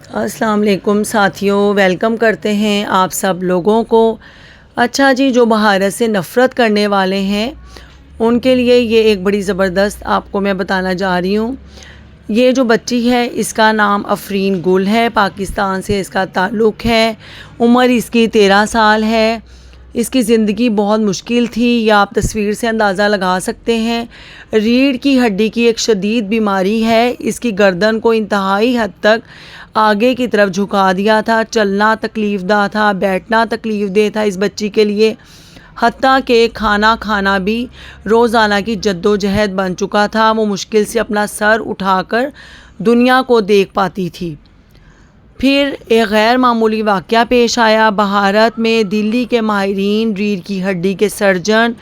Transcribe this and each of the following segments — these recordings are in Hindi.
अस्सलाम वालेकुम साथियों, वेलकम करते हैं आप सब लोगों को। अच्छा जी, जो भारत से नफ़रत करने वाले हैं उनके लिए ये एक बड़ी ज़बरदस्त आपको मैं बताना जा रही हूँ। ये जो बच्ची है इसका नाम अफरीन गुल है, पाकिस्तान से इसका ताल्लुक़ है। उम्र इसकी 13 साल है। इसकी ज़िंदगी बहुत मुश्किल थी, या आप तस्वीर से अंदाज़ा लगा सकते हैं। रीढ़ की हड्डी की एक शदीद बीमारी है। इसकी गर्दन को इंतहाई हद तक आगे की तरफ झुका दिया था। चलना तकलीफ़दा था, बैठना तकलीफ़देह था इस बच्ची के लिए। हत्ता कि खाना खाना भी रोज़ाना की जद्दोजहद बन चुका था। वो मुश्किल से अपना सर उठाकर दुनिया को देख पाती थी। फिर एक गैर मामूली वाक़या पेश आया। भारत में दिल्ली के माहिरीन रीढ़ की हड्डी के सर्जन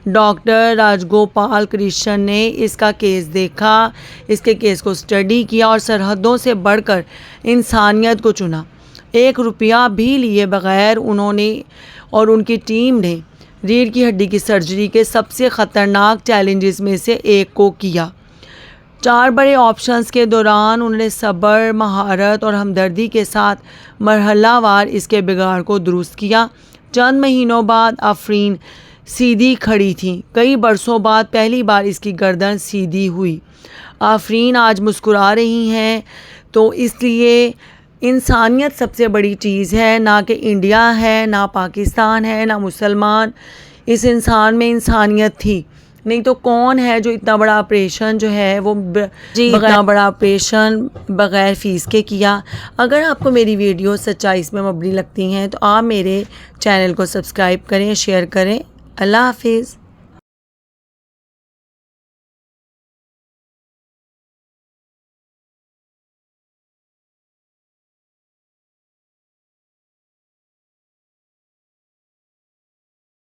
डॉक्टर राजगोपाल कृष्णन ने इसका केस देखा, इसके केस को स्टडी किया और सरहदों से बढ़कर इंसानियत को चुना। 1 रुपया भी लिए बग़ैर उन्होंने और उनकी टीम ने रीढ़ की हड्डी की सर्जरी के सबसे ख़तरनाक चैलेंजेस में से एक को किया। 4 बड़े ऑप्शंस के दौरान उन्होंने सब्र, महारत और हमदर्दी के साथ मरहलावार इसके बिगाड़ को दुरुस्त किया। चंद महीनों बाद आफरीन सीधी खड़ी थी। कई बरसों बाद पहली बार इसकी गर्दन सीधी हुई। आफरीन आज मुस्कुरा रही हैं, तो इसलिए इंसानियत सबसे बड़ी चीज़ है। ना कि इंडिया है, ना पाकिस्तान है, ना मुसलमान। इस इंसान में इंसानियत थी, नहीं तो कौन है जो इतना बड़ा ऑपरेशन जो है वो इतना बड़ा ऑपरेशन बग़ैर फ़ीस के किया। अगर आपको मेरी वीडियो सच्चाई में मबनी लगती हैं तो आप मेरे चैनल को सब्सक्राइब करें, शेयर करें। अल्लाह हाफिज़।